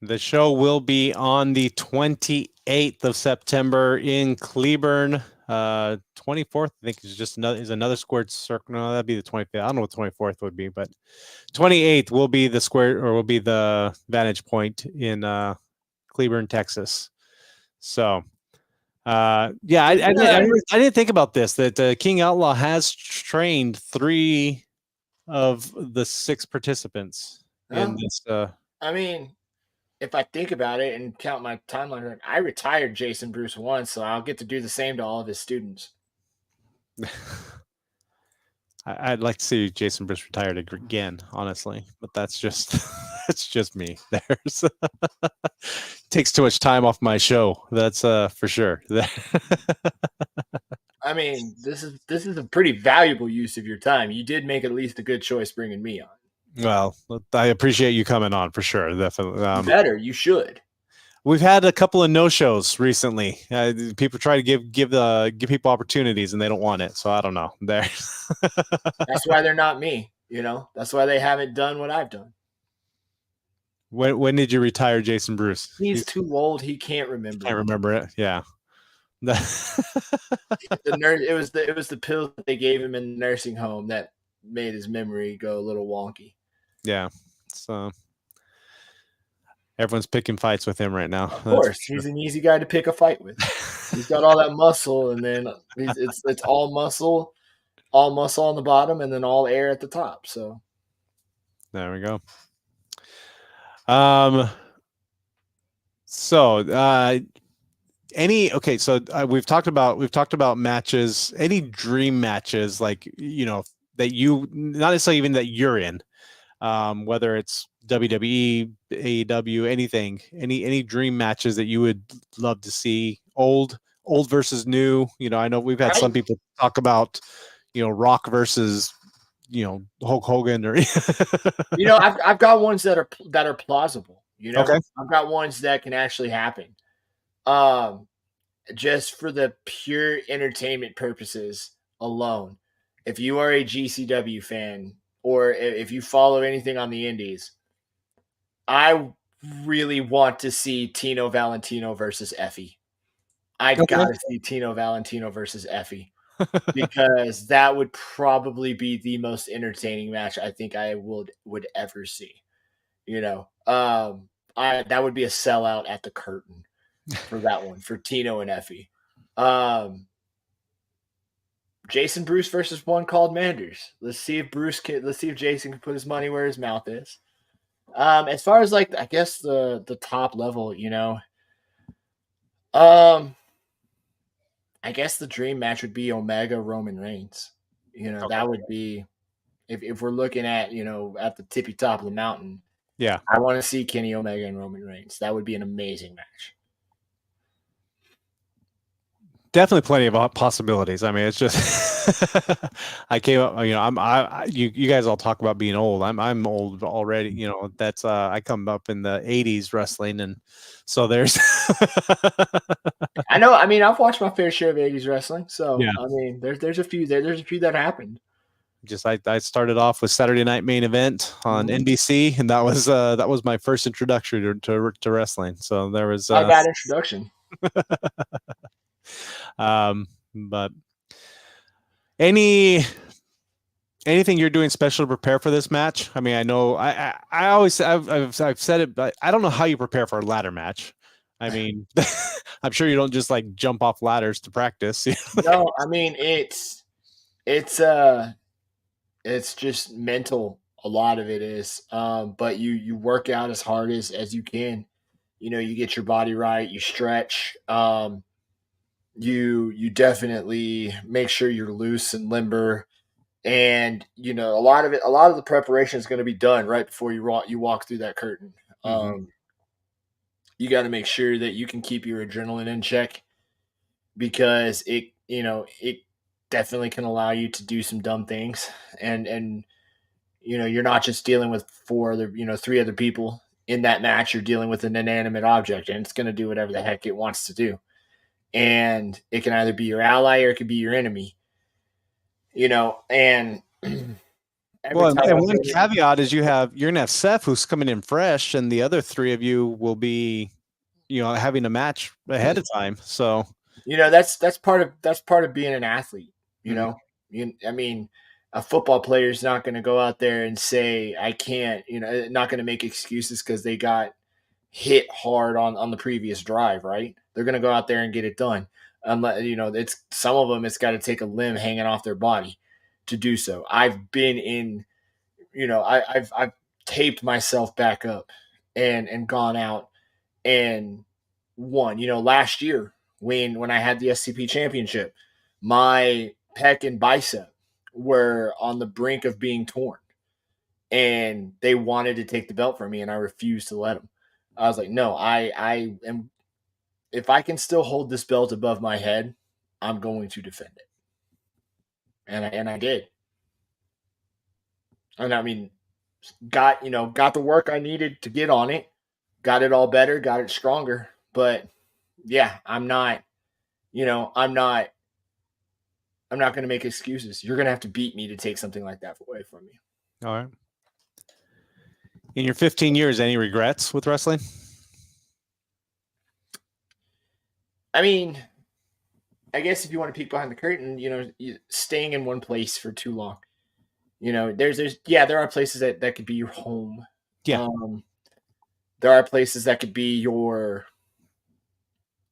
The show will be on the 28th of September in Cleburne. 24th, I think, is another squared circle. No, that'd be the 25th. I don't know what 24th would be, but 28th will be the Vantage Point in Cleburne, Texas. So, I didn't think about this, that King Outlaw has trained 3 of the 6 participants in this. I mean, if I think about it and count my timeline, I retired Jason Bruce once, so I'll get to do the same to all of his students. I'd like to see Jason Bruce retired again, honestly, but that's just that's just me. There's takes too much time off my show. That's for sure. I mean, this is a pretty valuable use of your time. You did make at least a good choice bringing me on. Well, I appreciate you coming on for sure. Definitely. Better, you should. We've had a couple of no-shows recently. People try to give people opportunities, and they don't want it. So I don't know. That's why they're not me. That's why they haven't done what I've done. When did you retire, Jason Bruce? He's too old. He can't remember. Can't remember it. Yeah. The nurse. It was the pills that they gave him in the nursing home that made his memory go a little wonky. Yeah. So everyone's picking fights with him right now. Of course, he's an easy guy to pick a fight with. He's got all that muscle, and then it's all muscle on the bottom, and then all air at the top. So there we go. We've talked about matches. Any dream matches, like that you not necessarily even that you're in, whether it's WWE, AEW, anything, any dream matches that you would love to see, old versus new. I know we've had some people talk about, Rock versus, Hulk Hogan, or I've got ones that are plausible. Okay. I've got ones that can actually happen. Just for the pure entertainment purposes alone. If you are a GCW fan, or if you follow anything on the indies, I really want to see Tino Valentino versus Effie. I gotta see Tino Valentino versus Effie, because that would probably be the most entertaining match I think I would ever see. That would be a sellout at the curtain for that one, for Tino and Effie. Jason Bruce versus one called Manders. Let's see if Jason can put his money where his mouth is. As far as I guess the top level, I guess the dream match would be Omega Roman Reigns. That would be, if we're looking at at the tippy top of the mountain. Yeah, I want to see Kenny Omega and Roman Reigns. That would be an amazing match. Definitely plenty of possibilities. I mean, it's just I came up. You guys all talk about being old. I'm old already. That's I come up in the '80s wrestling, and so there's. I know. I mean, I've watched my fair share of '80s wrestling. So yeah. I mean, there's a few there. There's a few that happened. Just I started off with Saturday Night Main Event on NBC, and that was my first introduction to wrestling. So there was I got introduction. But anything you're doing special to prepare for this match? I mean, I know I've said it, but I don't know how you prepare for a ladder match. I mean, I'm sure you don't just jump off ladders to practice. No, I mean it's just mental. A lot of it is, but you work out as hard as you can. You get your body right, you stretch. You definitely make sure you're loose and limber, and a lot of the preparation is going to be done right before you walk through that curtain. Mm-hmm. You got to make sure that you can keep your adrenaline in check, because it definitely can allow you to do some dumb things, and you're not just dealing with 3 other people in that match. You're dealing with an inanimate object, and it's going to do whatever the heck it wants to do. And it can either be your ally or it could be your enemy, and one caveat is you're going to have Seth, who's coming in fresh, and the other 3 of you will be, having a match ahead of time. So That's part of being an athlete. You Mhm. know, I mean, a football player is not going to go out there and say I can't. Not going to make excuses because they got hit hard on the previous drive. Right? They're going to go out there and get it done. Unless it's some of them, it's got to take a limb hanging off their body to do so. I've been in. I've taped myself back up and gone out and won. Last year when I had the SCP championship, my pec and bicep were on the brink of being torn, and they wanted to take the belt from me, and I refused to let them. I was like, no, I am. If I can still hold this belt above my head, I'm going to defend it, and I did. And I mean, got the work I needed to get on it, got it all better, got it stronger. But yeah, I'm not, I'm not going to make excuses. You're going to have to beat me to take something like that away from me. All right. In your 15 years, any regrets with wrestling? I mean, I guess if you want to peek behind the curtain, staying in one place for too long. There are places that could be your home. Yeah. There are places that could be your,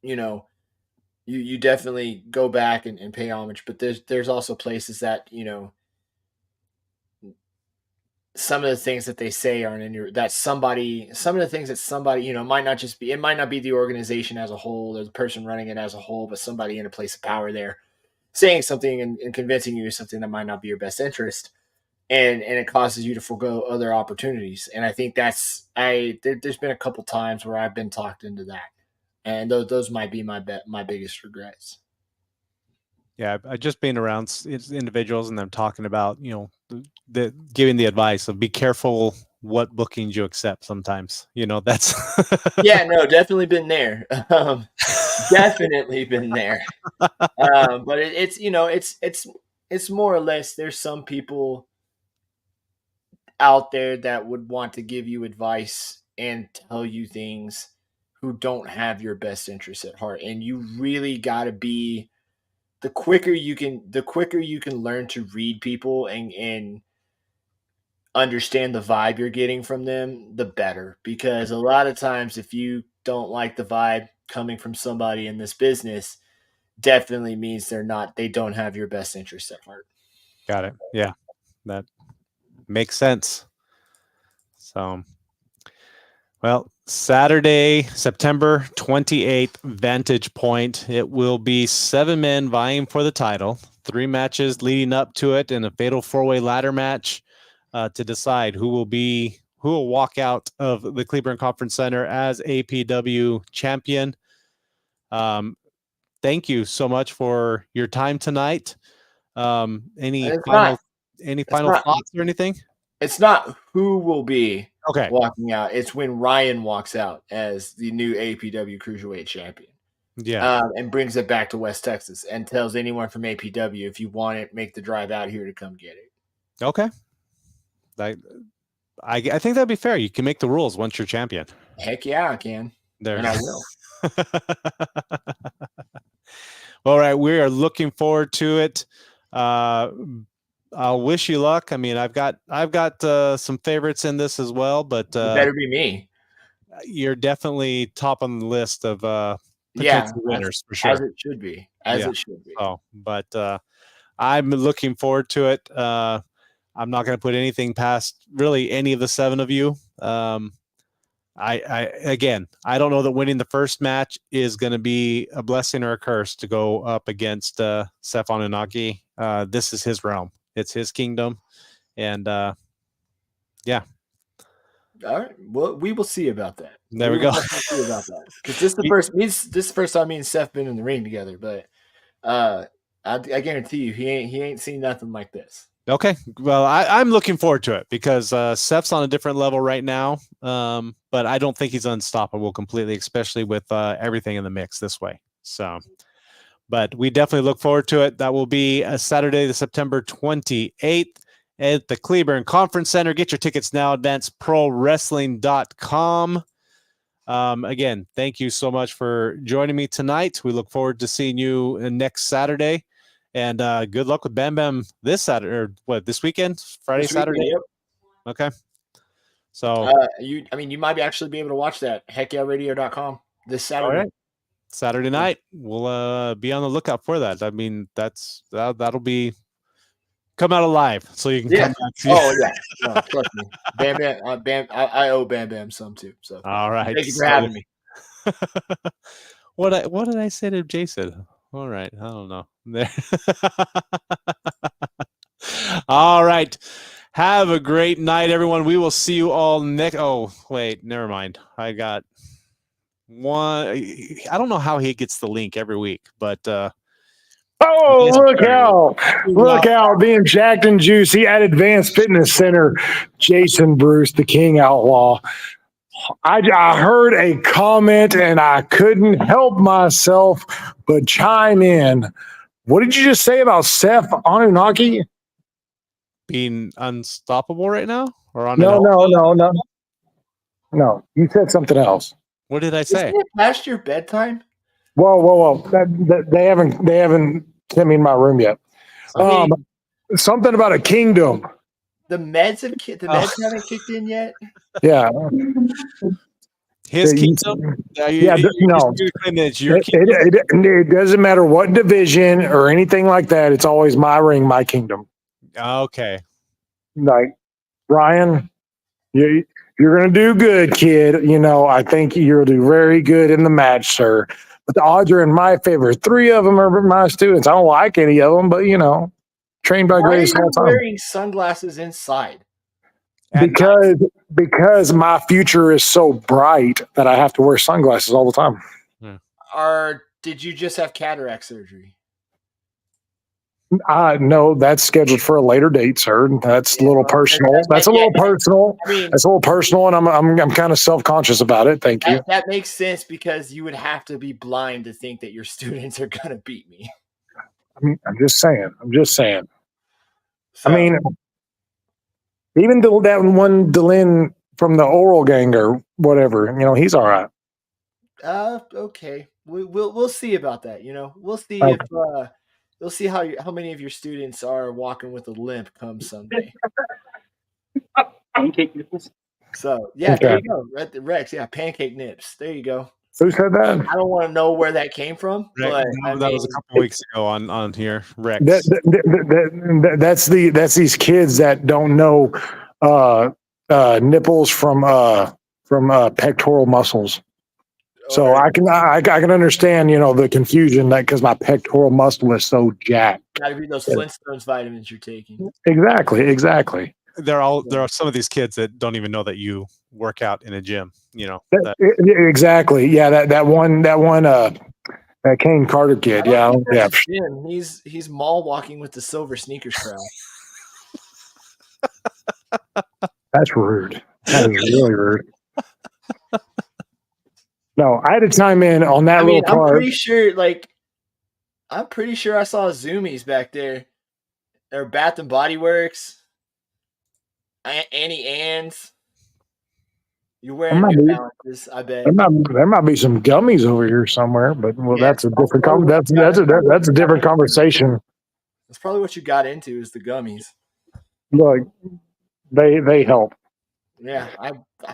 you definitely go back and pay homage, but there's also places that, some of the things that they say aren't in your, some of the things that somebody, might not just be, it might not be the organization as a whole or the person running it as a whole, but somebody in a place of power there saying something and convincing you of something that might not be your best interest. And it causes you to forego other opportunities. And I think there's been a couple times where I've been talked into that. And those might be my biggest regrets. Yeah, I just been around individuals and them talking about, the giving the advice of be careful what bookings you accept sometimes. That's Yeah, no, definitely been there. Definitely been there. But it's more or less, there's some people out there that would want to give you advice and tell you things who don't have your best interests at heart. And you really got to be, the quicker you can learn to read people and understand the vibe you're getting from them, the better. Because a lot of times, if you don't like the vibe coming from somebody in this business, definitely means they don't have your best interest at heart. Got it. Yeah, that makes sense. So, well, Saturday, September 28th, Vantage Point. It will be 7 men vying for the title, 3 matches leading up to it, and a fatal 4-way ladder match to decide who will walk out of the Cleburne Conference Center as APW champion. Thank you so much for your time tonight. Any final thoughts or anything? It's not who will be Okay. walking out. It's when Ryan walks out as the new APW Cruiserweight champion. Yeah. And brings it back to West Texas and tells anyone from APW, if you want it, make the drive out here to come get it. Okay. I think that'd be fair. You can make the rules once you're champion. Heck yeah, I can. There. And I will. All right. We are looking forward to it. I'll wish you luck. I mean, I've got some favorites in this as well, but it better be me. You're definitely top on the list of potential winners for sure. As it should be. It should be. Oh, but I'm looking forward to it. I'm not going to put anything past really any of the 7 of you. Again, I don't know that winning the first match is going to be a blessing or a curse to go up against Seth Anunnaki. This is his realm. It's his kingdom. And yeah. All right. Well, we will see about that. There we go. See about that. Because this is the first time me and Seth been in the ring together, but I guarantee you he ain't seen nothing like this. Okay. Well, I'm looking forward to it because Seth's on a different level right now. But I don't think he's unstoppable completely, especially with everything in the mix this way. So, but we definitely look forward to it. That will be Saturday, the September 28th at the Cleburne Conference Center. Get your tickets now, advanceprowrestling.com. Again, thank you so much for joining me tonight. We look forward to seeing you next Saturday. And good luck with Bam Bam this Saturday, or what, this weekend? Friday, This weekend, Saturday? yep. Okay. So, you might actually be able to watch that heckyeahradio.com this Saturday. all right. Saturday night, we'll be on the lookout for that. I mean, that'll be come out alive, so you can come back. Oh yeah, no, trust me. Bam Bam, I owe Bam Bam some too. So All right. thank you for having me. What did I say to Jason? All right, I don't know. There. All right. Have a great night, everyone. We will see you all next. Oh, wait, never mind. I got one. I don't know how he gets the link every week, but Oh, look out, being jacked and juicy at Advanced Fitness Center. Jason Bruce, the King Outlaw. I heard a comment and I couldn't help myself but chime in. What did you just say about Seth Anunnaki? being unstoppable right now, or on No. You said something else. What did I say? Isn't it past your bedtime? Whoa. They haven't sent me in my room yet. I mean, Something about a kingdom. the meds haven't kicked in yet. Yeah. His You- kingdom? no. It's your It, kingdom? it doesn't matter what division or anything like that. It's always my ring, my kingdom. Okay. Like, Ryan, you're going to do good, kid. You know, I think you'll do very good in the match, sir. But the odds are in my favor. 3 of them are my students. I don't like any of them, but, you know, trained by Why are greatest of you all time. wearing sunglasses inside? At night. Because my future is so bright that I have to wear sunglasses all the time. Or did you just have cataract surgery? No, that's scheduled for a later date, sir. That's a little personal. That's a little personal. I mean, That's a little personal, and I'm kind of self-conscious about it. Thank you. that makes sense because you would have to be blind to think that your students are gonna beat me. I'm just saying. So, I mean, even that one Delin from the Oral Gang or whatever, you know, he's all right. okay, we'll see about that. You know, we'll see Okay. if we'll see how many of your students are walking with a limp come Sunday. So yeah, Okay. there you go. Right, the Rex, yeah, pancake nips. There you go. Who said that? I don't want to know where that came from, but that was a couple weeks ago on here, Rex. That's these kids that don't know nipples from pectoral muscles. So I can understand, you know, the confusion that because my pectoral muscle is so jacked. Got to be those Flintstones vitamins you're taking. Exactly. There are some of these kids that don't even know that you work out in a gym. You know. Exactly. Yeah. That one. That Kane Carter kid. Yeah. Jim, he's mall walking with the silver sneakers crowd. That's rude. That is really rude. No, I had to chime in on that little part. I'm pretty sure I saw Zoomies back there. Or Bath and Body Works. Annie Ann's. You're wearing New Balances, I bet. There might be some gummies over here somewhere, but that's a different that's a different conversation. That's probably what you got into is the gummies. Look, they help. Yeah, I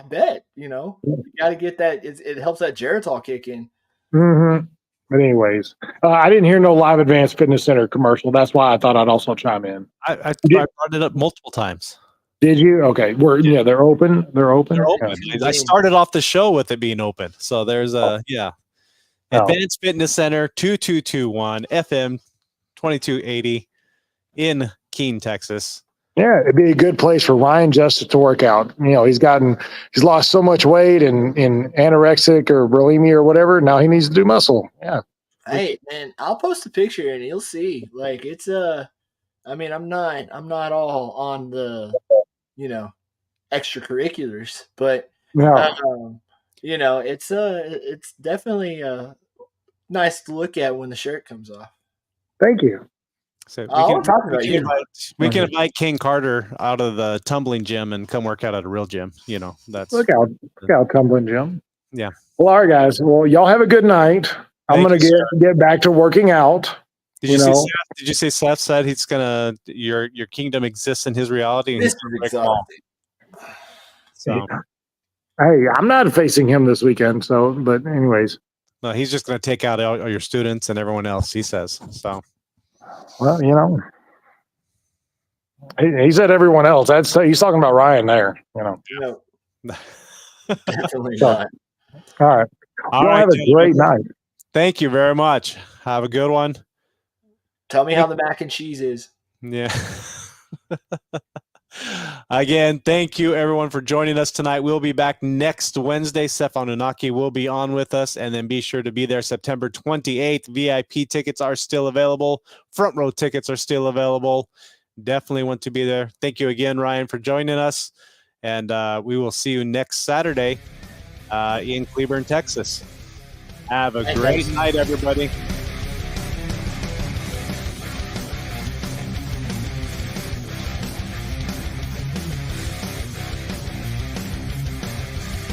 bet. You know, you got to get that. It helps that Geritol kick in. Mm-hmm. But anyways, I didn't hear no live Advanced Fitness Center commercial. That's why I thought I'd also chime in. I brought it up multiple times. Did you? Okay. They're open. They're open. I started off the show with it being open. So there's Advanced Fitness Center 2221 FM 2280 in Keene, Texas. Yeah, it'd be a good place for Ryan Justice to work out. You know, he's lost so much weight and in anorexic or bulimia or whatever. Now he needs to do muscle. Yeah. Hey, man, I'll post a picture and you'll see. Like it's I mean, I'm not all on the, you know, extracurriculars, but No. you know, it's definitely nice to look at when the shirt comes off. Thank you. So we can invite King Carter out of the tumbling gym and come work out at a real gym. You know, that's look out tumbling gym. Yeah. Well, all right, guys. Well, y'all have a good night. I'm Thank going you, to get back to working out. Did you say Seth said he's gonna your kingdom exists in his reality and he's This gonna is break them all. So Hey, I'm not facing him this weekend. So, but anyways, no, he's just gonna take out all your students and everyone else. He says so. well, he said everyone else. He's talking about Ryan there. No, definitely So, not. all right. All Y'all right, have a gentlemen. great night. Thank you very much. Have a good one. Tell me how the mac and cheese is. Yeah. Again, thank you everyone for joining us tonight. We'll be back next Wednesday. Seth Anunnaki will be on with us, and then be sure to be there September 28th. VIP tickets are still available. Front row tickets are still available. Definitely want to be there. Thank you again, Ryan, for joining us, and we will see you next Saturday in Cleburne, Texas. Have a great night, everybody.